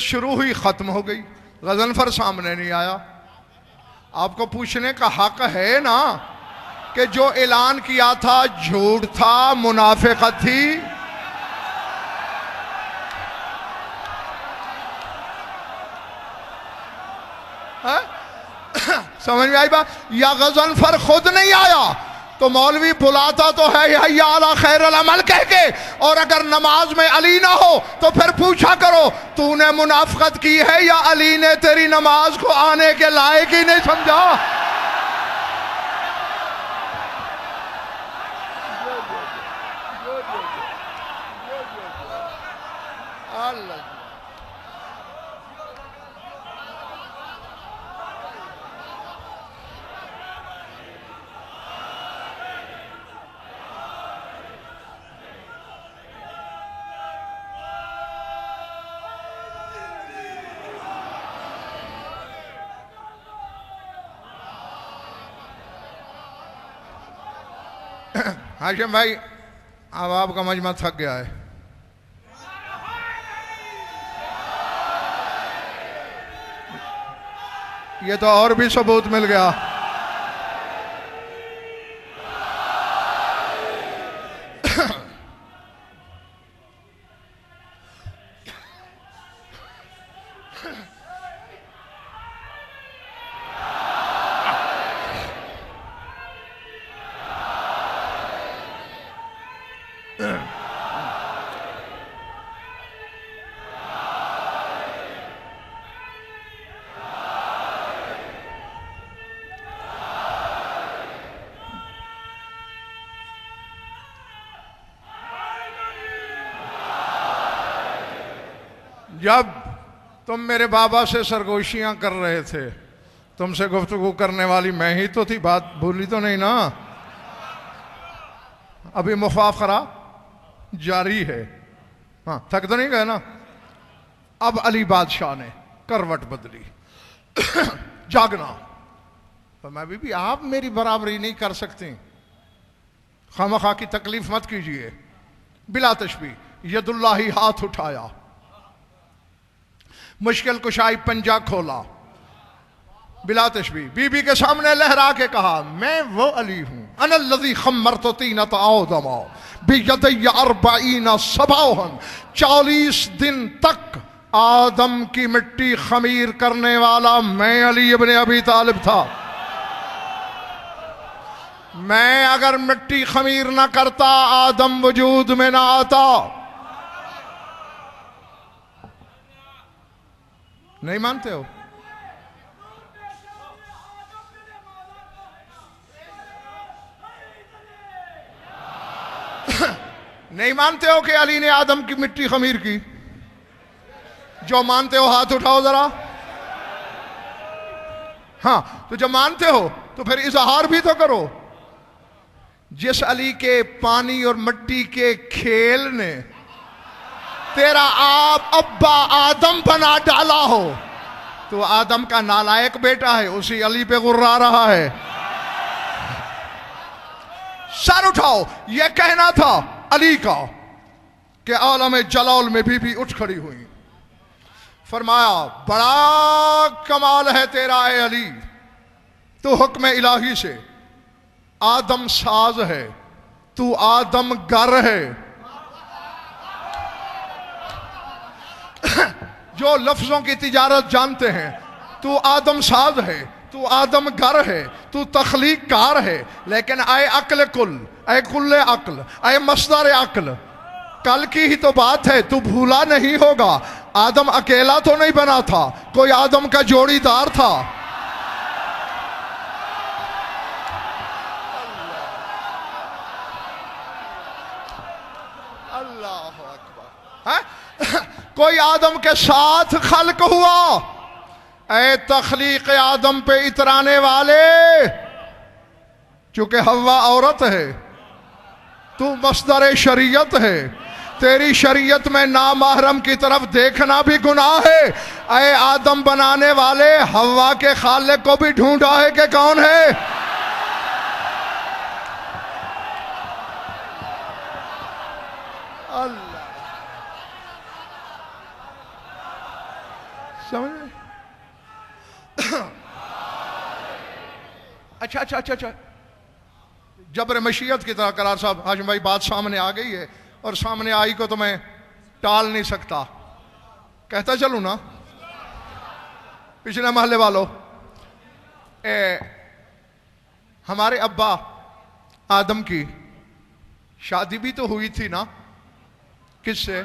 शुरू हुई खत्म हो गई, गजनफर सामने नहीं आया। आपको पूछने का हक है ना कि जो ऐलान किया था झूठ था, मुनाफिकत थी। समझ में आई बात? या गजनफर खुद नहीं आया तो मौलवी बुलाता तो है या अला खैरुल अमल कह के, और अगर नमाज में अली ना हो तो फिर पूछा करो तूने मुनाफिकत की है या अली ने तेरी नमाज को आने के लायक ही नहीं समझा। हाशिम भाई, अब आपका मजमा थक गया है। ये तो और भी सबूत मिल गया। जब तुम मेरे बाबा से सरगोशियां कर रहे थे, तुमसे गुफ्तगू करने वाली मैं ही तो थी, बात भूली तो नहीं ना? अभी मुफाखरा जारी है। हाँ, थक तो नहीं गए ना? अब अली बादशाह ने करवट बदली। जागना तो मैं भी आप मेरी बराबरी नहीं कर सकती, खामखा की तकलीफ मत कीजिए। बिला तशबीह यदुल्लाही हाथ उठाया, मुश्किल कुशाई पंजा खोला, बिला तशबीह बीबी के सामने लहरा के कहा मैं वो अली हूं, अनल्लज़ी खम्मरतु तीनत आदम बियदय्य अर्बईन सबाहन, 40 दिन तक आदम की मिट्टी खमीर करने वाला मैं अली इब्ने अबी तालिब था। मैं अगर मिट्टी खमीर ना करता आदम वजूद में ना आता। नहीं मानते हो? नहीं मानते हो कि अली ने आदम की मिट्टी खमीर की? जो मानते हो हाथ उठाओ जरा। हाँ, तो जब मानते हो तो फिर इजहार भी तो करो। जिस अली के पानी और मिट्टी के खेल ने तेरा आप अब्बा आदम बना डाला हो, तो आदम का नालायक बेटा है, उसी अली पे गुर्रा रहा है। सर उठाओ, यह कहना था अली का कि आलम जलाल में बीबी उठ खड़ी हुई। फरमाया बड़ा कमाल है तेरा ए अली, तू हुक्म इलाही से आदम साज है, तू आदम गर है। जो लफ्जों की तिजारत जानते हैं, तू आदम साज है, तू आदम गर है, तू तख्लीक कार है। लेकिन आए अक्ल कुल, आए कुल्ले अक्ल, आए मस्दर अक्ल, कल की ही तो बात है, तू भूला नहीं होगा। आदम अकेला तो नहीं बना था, कोई आदम का जोड़ीदार था। अल्लाह अकबर। कोई आदम के साथ खल्क हुआ। ऐ तख्लीक आदम पे इतराने वाले, चूंकि हवा औरत है, तू मस्दर शरीयत है, तेरी शरीयत में नामहरम की तरफ देखना भी गुनाह है। ऐ आदम बनाने वाले, हवा के खालिक को भी ढूंढा है कि कौन है? अल्लाह समझ में? अच्छा अच्छा अच्छा अच्छा, जबर मशीयत की तरह करार साहब हाशिम भाई, बात सामने आ गई है और सामने आई को तो मैं टाल नहीं सकता, कहता चलूं ना। पिछले महल्ले वालों, हमारे अब्बा आदम की शादी भी तो हुई थी ना, किससे?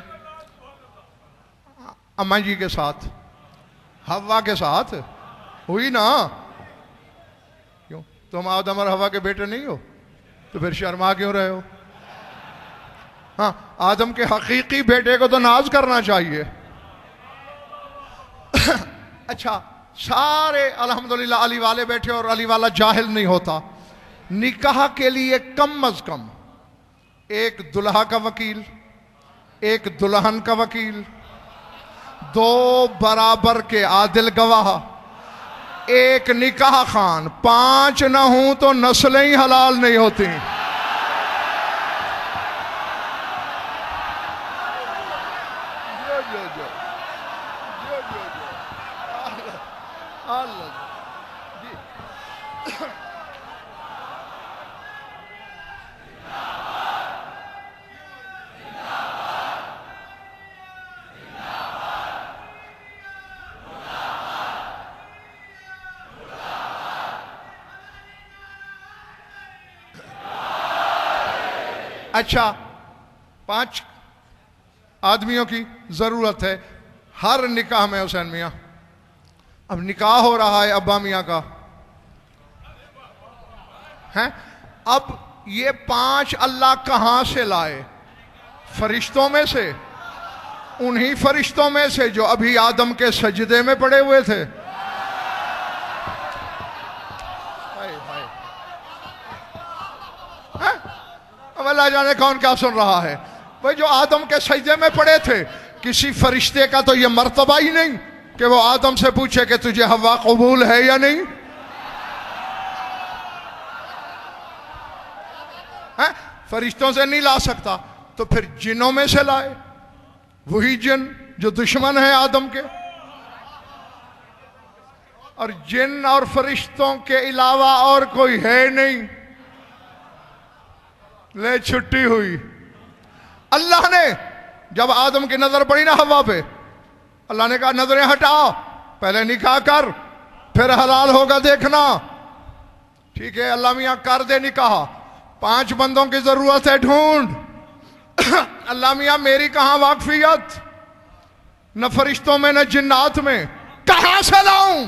अम्मा जी के साथ, हवा के साथ हुई ना। क्यों? तुम आदम और हवा के बेटे नहीं हो, तो फिर शर्मा क्यों रहे हो? हाँ, आदम के हकीकी बेटे को तो नाज करना चाहिए। अच्छा, सारे अल्हम्दुलिल्लाह अली वाले बैठे और अली वाला जाहिल नहीं होता। निकाह के लिए कम अज कम एक दुल्हा का वकील, एक दुल्हन का वकील, दो बराबर के आदिल गवाह, एक निकाह खान, 5 ना हूं तो नस्लें ही हलाल नहीं होती। अच्छा, 5 आदमियों की जरूरत है हर निकाह में हुसैन मियाँ। अब निकाह हो रहा है अब्बा मियाँ का है। अब ये 5 अल्लाह कहां से लाए? फरिश्तों में से, उन्हीं फरिश्तों में से जो अभी आदम के सजदे में पड़े हुए थे। अब अल्लाह जाने कौन क्या सुन रहा है। भाई जो आदम के सजदे में पड़े थे, किसी फरिश्ते का तो ये मर्तबा ही नहीं कि वो आदम से पूछे कि तुझे हवा कबूल है या नहीं है? फरिश्तों से नहीं ला सकता, तो फिर जिनों में से लाए। वही जिन जो दुश्मन है आदम के। और जिन और फरिश्तों के अलावा और कोई है नहीं। ले छुट्टी हुई। अल्लाह ने जब आदम की नजर पड़ी ना हवा पे, अल्लाह ने कहा नजरें हटाओ, पहले निकाह कर, फिर हलाल होगा देखना। ठीक है अल्लाह मियाँ कर दे निकाह। 5 बंदों की जरूरत है, ढूंढ। अल्लाह मियाँ मेरी कहां वाकफियत? न फरिश्तों में न जिन्नात में, कहां से लाऊं?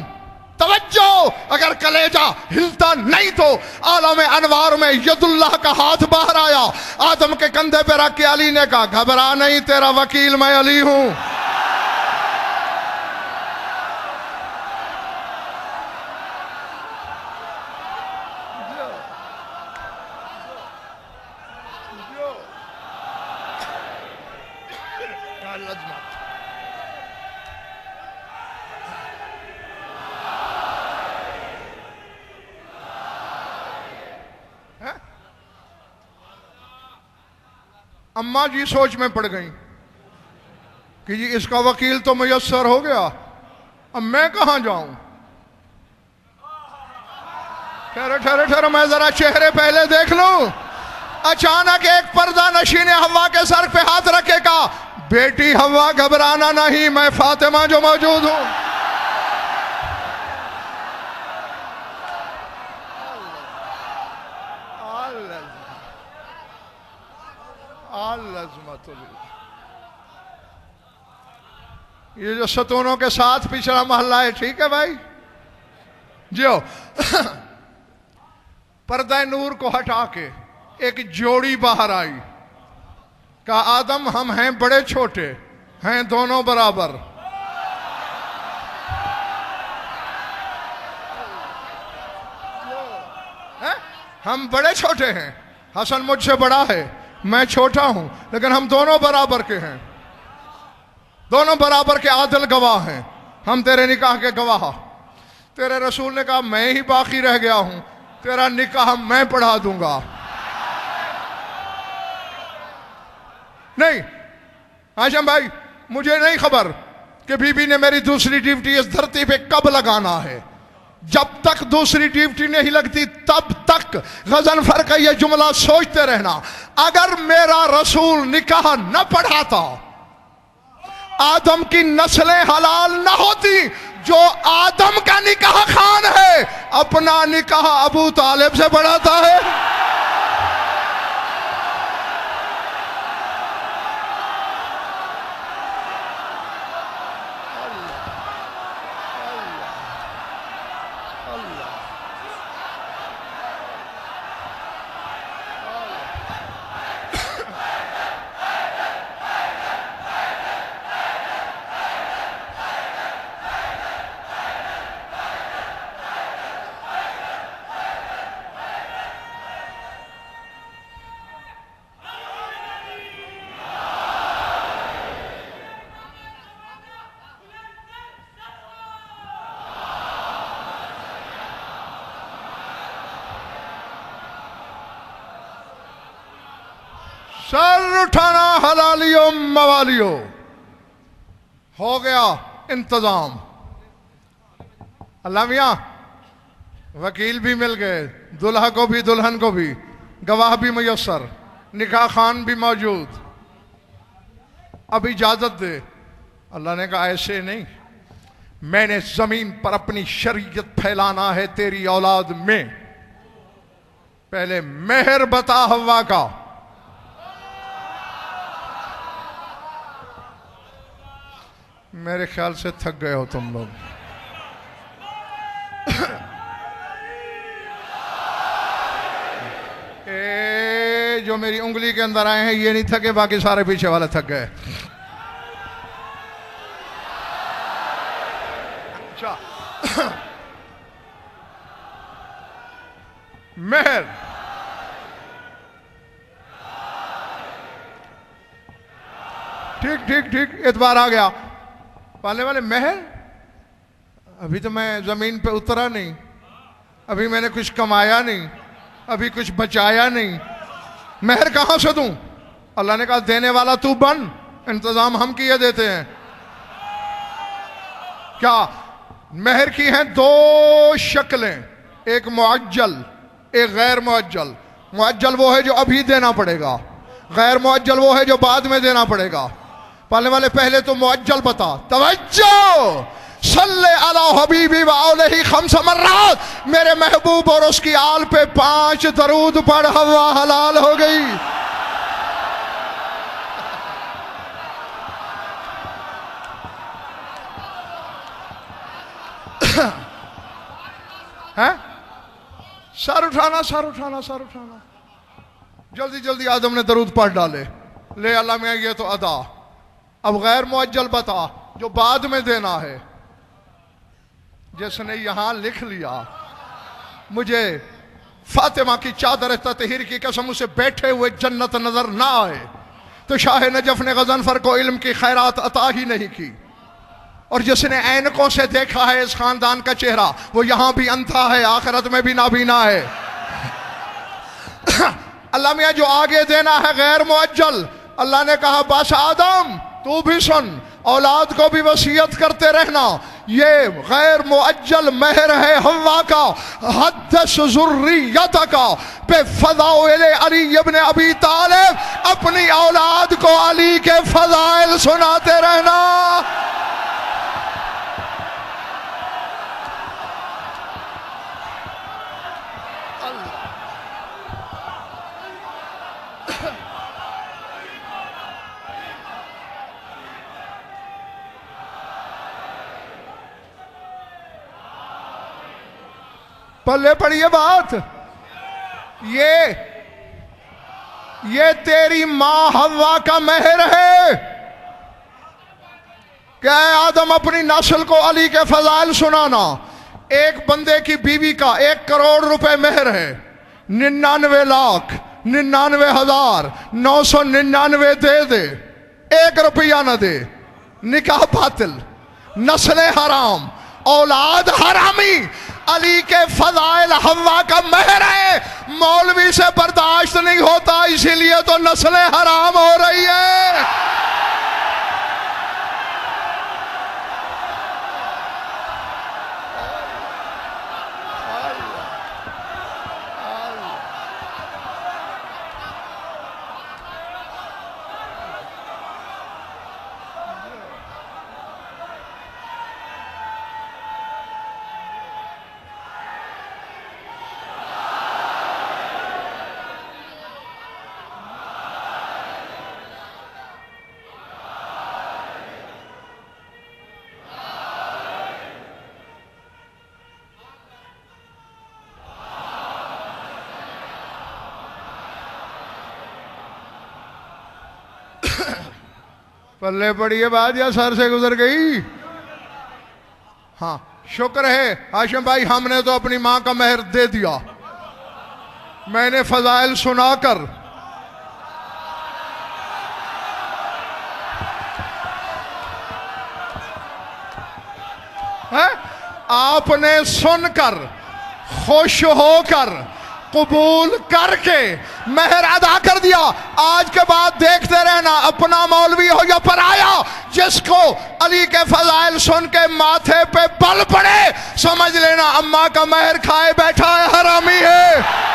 तवज्जो, अगर कलेजा हिलता नहीं तो आलम अनवार में यदुल्लाह का हाथ बाहर आया, आदम के कंधे पे रख के अली ने कहा घबरा नहीं, तेरा वकील मैं अली हूं। अम्मा जी सोच में पड़ गई कि जी इसका वकील तो मुयस्सर हो गया, अब मैं कहां जाऊं? ठहरो ठहरो ठहरो, मैं जरा चेहरे पहले देख लूं। अचानक एक पर्दा नशी ने हवा के सर पे हाथ रखेगा, बेटी हवा घबराना नहीं, मैं फातिमा जो मौजूद हूं। ये जो सतूनों के साथ पिछड़ा मोहल्ला है, ठीक है भाई जो पर्दा नूर को हटा के एक जोड़ी बाहर आई। कहा आदम हम हैं बड़े छोटे, हैं दोनों बराबर। हम बड़े छोटे हैं, हसन मुझसे बड़ा है, मैं छोटा हूं, लेकिन हम दोनों बराबर के हैं, दोनों बराबर के आदिल गवाह हैं, हम तेरे निकाह के गवाह। तेरे रसूल ने कहा मैं ही बाकी रह गया हूं, तेरा निकाह मैं पढ़ा दूंगा। नहीं हाशिम भाई, मुझे नहीं खबर कि बीबी ने मेरी दूसरी ड्यूटी इस धरती पे कब लगाना है। जब तक दूसरी ड्यूटी नहीं लगती तब तक गजनफर का यह जुमला सोचते रहना, अगर मेरा रसूल निकाह न पढ़ाता आदम की नस्लें हलाल न होती। जो आदम का निकाह खान है अपना निकाह अबू तालिब से पढ़ाता है। सर उठाना हलालियों मवालियों, हो गया इंतजाम। अल्लाह मियां वकील भी मिल गए, दुल्हा को भी दुल्हन को भी, गवाह भी मुयस्सर, निकाह खान भी मौजूद। अब इजाजत दे। अल्लाह ने कहा ऐसे नहीं, मैंने जमीन पर अपनी शरीयत फैलाना है तेरी औलाद में। पहले मेहर बता हव्वा का। मेरे ख्याल से थक गए हो तुम लोग। जो मेरी उंगली के अंदर आए हैं ये नहीं थके, बाकी सारे पीछे वाले थक गए। अच्छा मेहर ठीक ठीक ठीक, एतबार आ गया। पालने वाले महल, अभी तो मैं जमीन पे उतरा नहीं, अभी मैंने कुछ कमाया नहीं, अभी कुछ बचाया नहीं, महर कहां से दूं? अल्लाह ने कहा देने वाला तू बन, इंतजाम हम किए देते हैं। क्या महर की हैं दो शक्लें, एक मुअज्जल एक गैर मुअज्जल। मुअज्जल वो है जो अभी देना पड़ेगा, गैर मुअज्जल वो है जो बाद में देना पड़ेगा। पालने वाले पहले तो मुअज्जल बता। तवज्जो, सल्ले अला हबीबी व अलैहि खम्स मर्रात, मेरे महबूब और उसकी आल पे 5 दरूद पढ़, हवा हलाल हो गई। है सर उठाना सर उठाना सर उठाना। जल्दी जल्दी आदम ने दरूद पढ़ डाले। ले अल्लाह में ये तो अदा। अब गैर मुअज्जल बता जो बाद में देना है। जिसने यहां लिख लिया मुझे फातिमा की चादर ततहीर की कसम उसे बैठे हुए जन्नत नजर ना आए, तो शाह नजफ ने गजनफर को इल्म की खैरात अता ही नहीं की। और जिसने ऐनकों से देखा है इस खानदान का चेहरा, वो यहां भी अंधा है, आखिरत में भी नाबीना है। अल्लाह मियां जो आगे देना है गैर मुअज्जल, अल्लाह ने कहा बस आदम तू भी सुन, औलाद को भी वसीयत करते रहना। ये गैर मुअज्जल महर है हव्वा का, हद्दस ज़ुर्रियत का पे फ़ज़ाइल अली इब्न अबी तालिब, अपनी औलाद को अली के फ़ज़ाइल सुनाते रहना। पल्ले पड़िए बात, ये तेरी मां हव्वा का महर है। क्या आदम अपनी नस्ल को अली के फजाइल सुनाना। एक बंदे की बीवी का 1 करोड़ रुपए महर है, 99,99,999 दे 1 रुपया न दे, निकाह बातिल, नस्लें हराम, औलाद हरामी, अली के फजाइल हव्वा का महर है। मौलवी से बर्दाश्त नहीं होता, इसीलिए तो नस्लें हराम हो रही है। पल्ले पड़ी है बात या सर से गुजर गई? हाँ, शुक्र है हाशिम भाई, हमने तो अपनी मां का मेहर दे दिया। मैंने फजाइल सुनाकर है, आपने सुनकर खुश होकर कबूल करके मेहर अदा कर दिया। आज के बाद देखते रहना, अपना मौलवी हो या पराया, जिसको अली के फजाइल सुन के माथे पे बल पड़े, समझ लेना अम्मा का मेहर खाए बैठा है, हरामी है।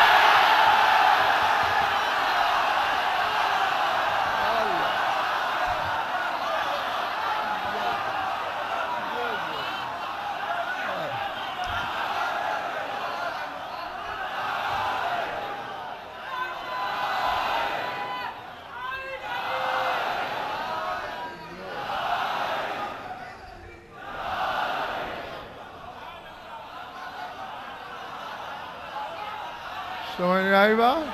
समझ में आई बात?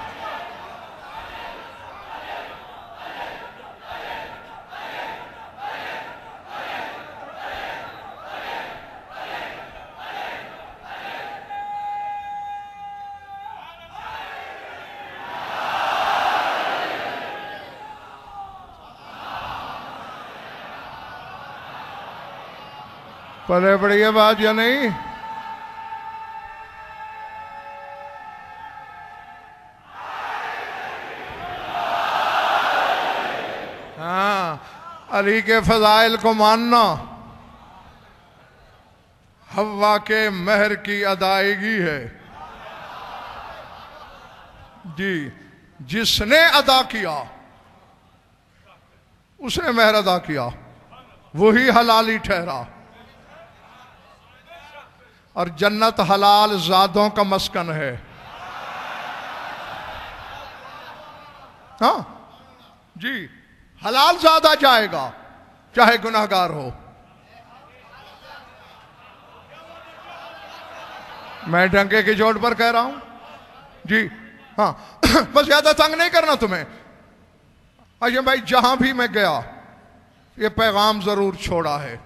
पले पड़ी है बात या नहीं? अली के फजाइल को मानना हव्वा के मेहर की अदायगी है जी। जिसने अदा किया उसने मेहर अदा किया, वही हलाली ठहरा। और जन्नत हलाल जादों का मस्कन है। हाँ जी, हलाल ज्यादा जाएगा चाहे गुनाहगार हो। मैं डंके की चोट पर कह रहा हूं जी। हाँ बस ज्यादा तंग नहीं करना तुम्हें। अच्छा भाई, जहां भी मैं गया ये पैगाम जरूर छोड़ा है,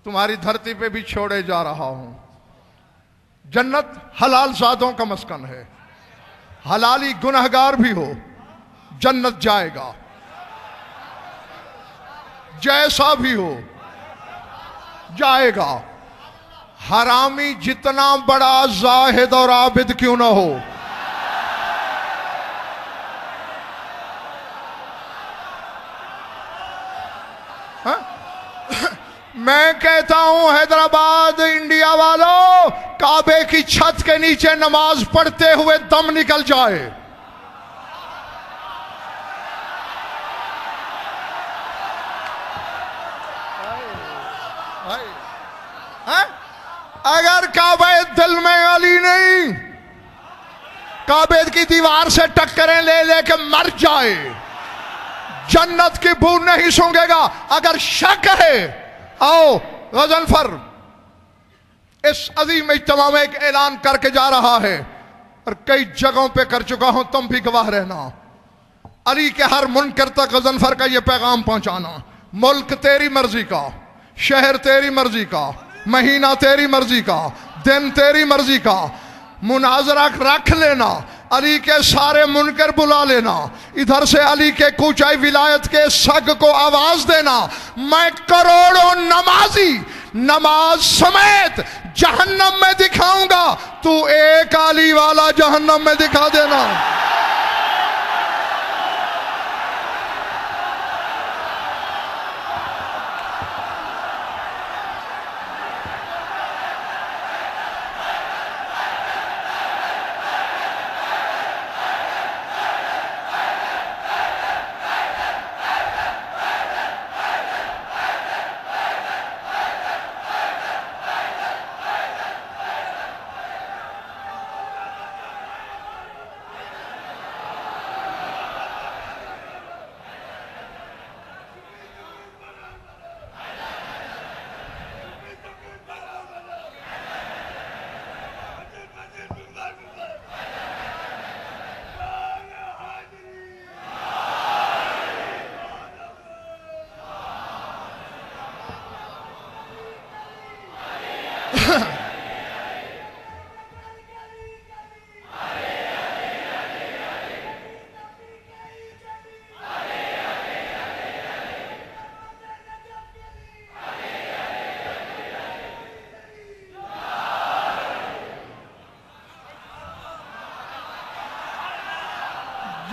तुम्हारी धरती पे भी छोड़े जा रहा हूं। जन्नत हलाल जादों का मस्कन है। हलाली गुनाहगार भी हो जन्नत जाएगा, जैसा भी हो जाएगा। हरामी जितना बड़ा जाहिद और आबिद क्यों ना हो, हा? मैं कहता हूं हैदराबाद इंडिया वालों, काबे की छत के नीचे नमाज पढ़ते हुए दम निकल जाए। है? अगर काबे दिल में अली नहीं, काबे की दीवार से टक्करें ले लेके मर जाए, जन्नत की बू नहीं सूंघेगा। अगर शक है, आओ गजनफर इस अजीम इज्तिमा में एक ऐलान करके जा रहा है और कई जगहों पे कर चुका हूं, तुम भी गवाह रहना। अली के हर मुनकर तक गजनफर का यह पैगाम पहुंचाना, मुल्क तेरी मर्जी का, शहर तेरी मर्जी का, महीना तेरी मर्जी का, दिन तेरी मर्जी का। मुनाजरा रख लेना, अली के सारे मुनकर बुला लेना, इधर से अली के कूचाई विलायत के सग को आवाज देना। मैं करोड़ों नमाजी नमाज समेत जहन्नम में दिखाऊंगा, तू एक अली वाला जहन्नम में दिखा देना।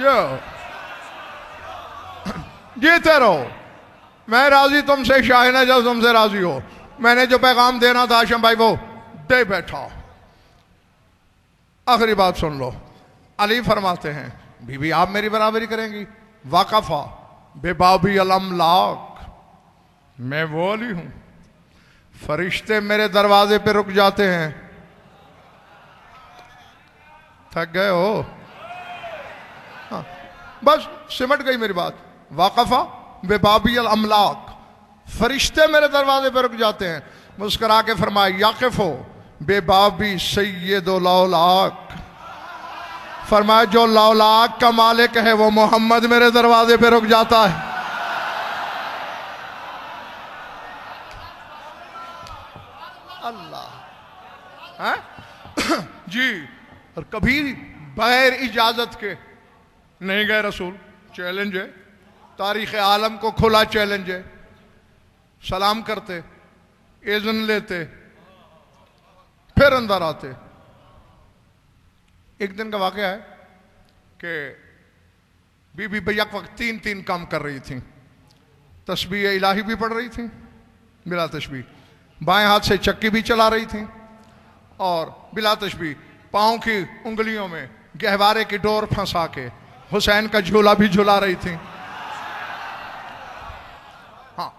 जो जीते रहो, मैं राजी तुमसे, शाहिना जब तुमसे राजी हो। मैंने जो पैगाम देना था आशम भाई वो दे बैठा। आखिरी बात सुन लो। अली फरमाते हैं बीबी आप मेरी बराबरी करेंगी? वाकफा बेबाबी अलमलाक, मैं वो अली हूं, फरिश्ते मेरे दरवाजे पे रुक जाते हैं। थक गए हो? हाँ, बस सिमट गई मेरी बात। वाकफा बेबाबी अलमलाक, फरिश्ते मेरे दरवाजे पे रुक जाते हैं। मुस्कुरा के फरमाया याकिफ हो बेबाबी सैयदो लौलाक, फरमाया जो लौलाक का मालिक है वो मोहम्मद मेरे दरवाजे पे रुक जाता है। अल्लाह है जी। और कभी बगैर इजाजत के नहीं गए रसूल। चैलेंज है, तारीख आलम को खुला चैलेंज है। सलाम करते, इज़्न लेते, फिर अंदर आते। एक दिन का वाकया है कि बीबी बैक वक्त तीन तीन काम कर रही थी। तस्बीह इलाही भी पढ़ रही थी बिला तस्बीह, बाएं हाथ से चक्की भी चला रही थी, और बिला तस्बीह पाँव की उंगलियों में गहवारे की डोर फंसा के हुसैन का झूला भी झुला रही थी। हाँ,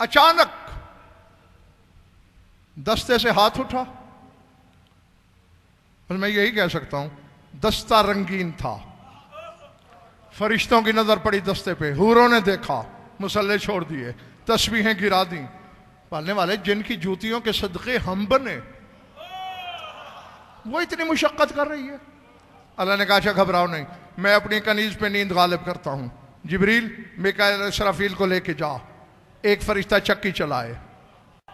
अचानक दस्ते से हाथ उठा, और मैं यही कह सकता हूं दस्ता रंगीन था। फरिश्तों की नजर पड़ी दस्ते पे, हूरों ने देखा, मुसल्ले छोड़ दिए, तस्बीहें गिरा दी। पालने वाले जिनकी जूतियों के सदके हम बने, वो इतनी मुशक्कत कर रही है। अल्लाह ने कहा अच्छा घबराओ नहीं, मैं अपनी कनीज पे नींद गालिब करता हूं। जिब्रील मिकाईल इसराफील को लेके जा, एक फरिश्ता चक्की चलाए,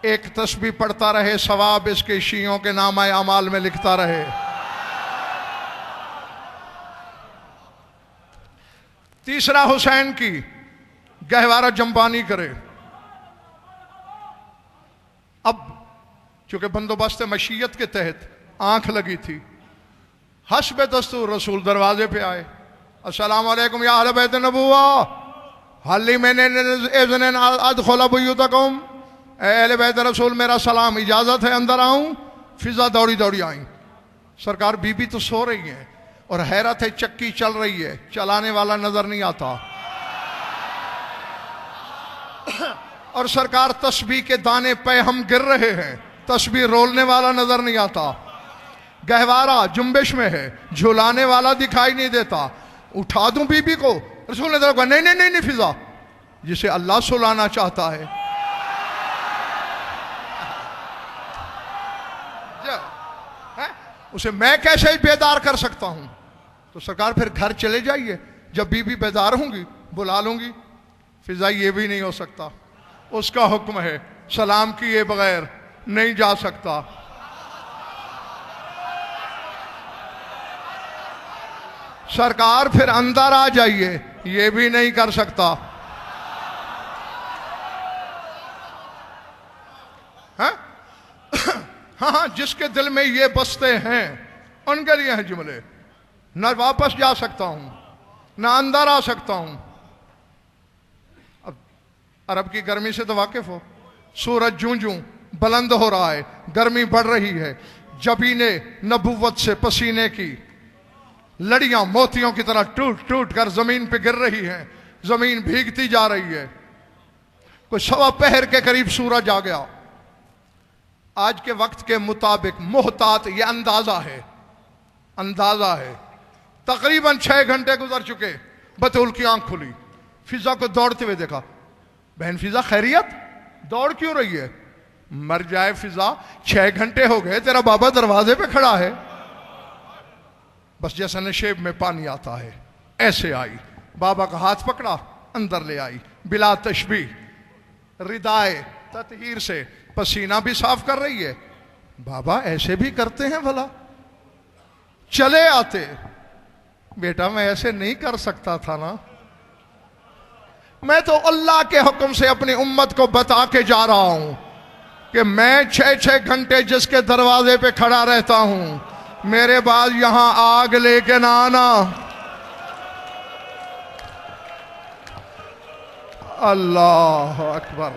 एक तस्बीह पढ़ता रहे, सवाब इसके शीयों के नामा अमाल में लिखता रहे। तीसरा हुसैन की गहवारा जंबानी करे। अब चूंकि बंदोबस्त मशीयत के तहत आंख लगी थी, हस्ब दस्तूर रसूल दरवाजे पे आए। अस्सलाम वालेकुम या अहले बैत नबुव्वा, हल्ली मैंने इज़्न अदखुल बुयूतकुम, अहले बैत रसूल मेरा सलाम, इजाजत है अंदर आऊं? फिजा दौड़ी दौड़ी आई। सरकार बीबी तो सो रही है और हैरत है चक्की चल रही है, चलाने वाला नजर नहीं आता। और सरकार तस्बीह के दाने पे हम गिर रहे हैं, तस्बीह रोलने वाला नजर नहीं आता। गहवारा जुम्बिश में है, झुलाने वाला दिखाई नहीं देता। उठा दूं बीबी को? रसूल ने कहा नहीं नहीं नहीं नहीं, फिजा जिसे अल्लाह सुलाना चाहता है। उसे मैं कैसे बेदार कर सकता हूं? तो सरकार फिर घर चले जाइए, जब बीबी बेदार होंगी बुला लूंगी। फिजा ये भी नहीं हो सकता, उसका हुक्म है, सलाम किए बगैर नहीं जा सकता। सरकार फिर अंदर आ जाइए, ये भी नहीं कर सकता। हाँ हाँ, जिसके दिल में ये बसते हैं उनके लिए हैं जुमले। न वापस जा सकता हूं, न अंदर आ सकता हूं। अब अरब की गर्मी से तो वाकिफ हो, सूरज जूं जूं बुलंद हो रहा है, गर्मी बढ़ रही है, जबीने नबुव्वत से पसीने की लड़ियां मोतियों की तरह टूट टूट कर जमीन पे गिर रही हैं, जमीन भीगती जा रही है। कोई सवा पहर के करीब सूरज आ गया। आज के वक्त के मुताबिक मोहतात ये अंदाजा है तकरीबन 6 घंटे गुजर चुके। बतूल की आंख खुली, फिजा को दौड़ते हुए देखा। बहन फिजा खैरियत, दौड़ क्यों रही है? मर जाए फिजा, 6 घंटे हो गए तेरा बाबा दरवाजे पे खड़ा है। बस जैसा नशेब में पानी आता है ऐसे आई, बाबा का हाथ पकड़ा, अंदर ले आई, बिला तशबीह रिदाए ततहीर से पसीना भी साफ कर रही है, बाबा ऐसे भी करते हैं भला? चले आते। बेटा मैं ऐसे नहीं कर सकता था ना, मैं तो अल्लाह के हुक्म से अपनी उम्मत को बता के जा रहा हूं कि मैं 6-6 घंटे जिसके दरवाजे पे खड़ा रहता हूं, मेरे बाद यहां आग लेके ना आना। अल्लाह अकबर।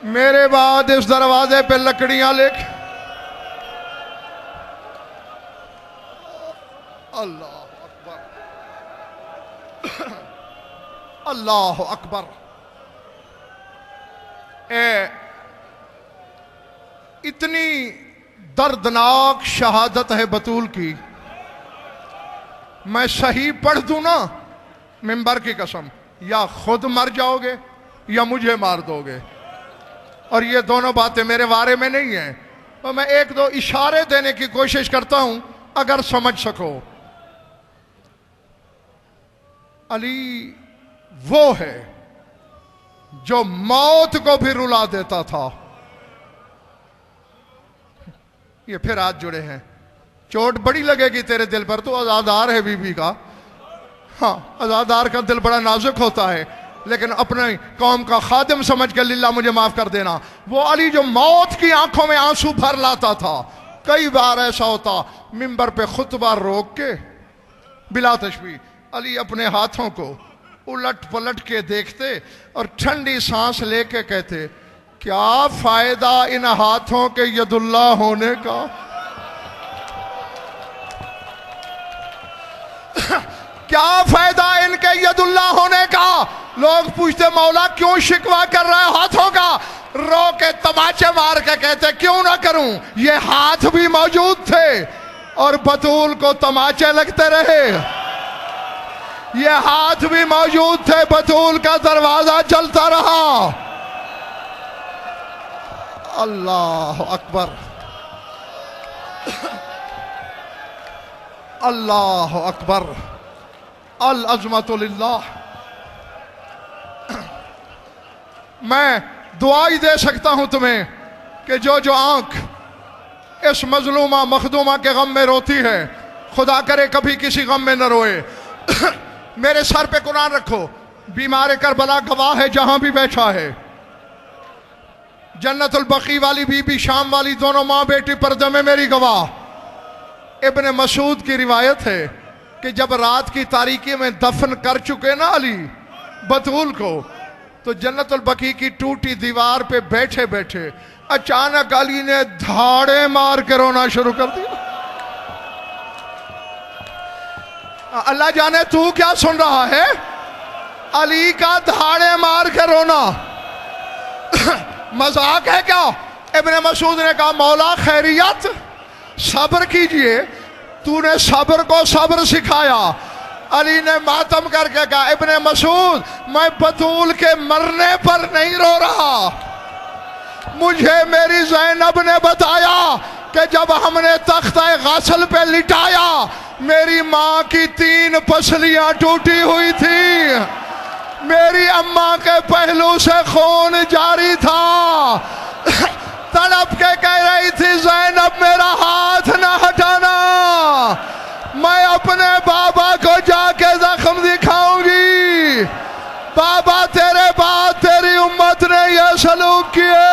मेरे बाद इस दरवाजे पे लकड़ियां लेके, अल्लाह अकबर, अल्लाह अकबर। इतनी दर्दनाक शहादत है बतूल की, मैं सही पढ़ दूं ना मिंबर की कसम, या खुद मर जाओगे या मुझे मार दोगे। और ये दोनों बातें मेरे बारे में नहीं है, तो मैं एक दो इशारे देने की कोशिश करता हूं अगर समझ सको। अली वो है जो मौत को भी रुला देता था। ये फिर हाथ जुड़े हैं। चोट बड़ी लगेगी तेरे दिल पर, तो आजादार है बीबी का। हाँ, आजादार का दिल बड़ा नाजुक होता है, लेकिन अपने कौम का खादिम समझ के लिल्ला मुझे माफ कर देना। वो अली जो मौत की आंखों में आंसू भर लाता था, कई बार ऐसा होता मिंबर पे खुतबा रोक के बिला तशबीह अली अपने हाथों को उलट पलट के देखते और ठंडी सांस लेके कहते, क्या फायदा इन हाथों के यदुल्ला होने का। क्या फायदा इनके यदुल्ला होने का। लोग पूछते मौला क्यों शिकवा कर रहा है हाथों का, रो के तमाचे मार के कहते क्यों ना करूं, ये हाथ भी मौजूद थे और बतूल को तमाचे लगते रहे। ये हाथ भी मौजूद थे, बतूल का दरवाजा चलता रहा। अल्लाह अकबर, अल्लाह अकबर, अल अज़मतु लिल्लाह। मैं दुआ ही दे सकता हूं तुम्हें कि जो जो आंख इस मजलूमा मखदूमा के गम में रोती है, खुदा करे कभी किसी गम में न रोए। मेरे सर पे कुरान रखो, बीमार करबला गवाह है जहां भी बैठा है। जन्नतुल बकी वाली बीबी, शाम वाली, दोनों मां बेटी पर्दे में मेरी गवाह। इब्ने मसूद की रिवायत है कि जब रात की तारीकी में दफन कर चुके ना अली बतूल को, तो जन्नतुल बकी की टूटी दीवार पे बैठे बैठे अचानक अली ने धाड़े मार के रोना शुरू कर दिया। अल्लाह जाने तू क्या सुन रहा है, अली का धाड़े मार के रोना मजाक है क्या। इब्ने मसूद ने कहा मौला खैरियत, सब्र कीजिए, तूने सब्र को सब्र सिखाया। अली ने मातम करके कहा इब्ने मसूद मैं बतूल के मरने पर नहीं रो रहा, मुझे मेरी ज़ैनब ने बताया कि जब हमने तख्ता गसल पे लिटाया मेरी माँ की 3 पसलियां टूटी हुई थी, मेरी अम्मा के पहलू से खून जारी था, तड़प के कह रही थी ज़ैनब मेरा हाथ न हटाना, मैं अपने बाबा को जाके जख्म दिखाऊंगी। बाबा तेरे बाद तेरी उम्मत ने यह सलूक किए,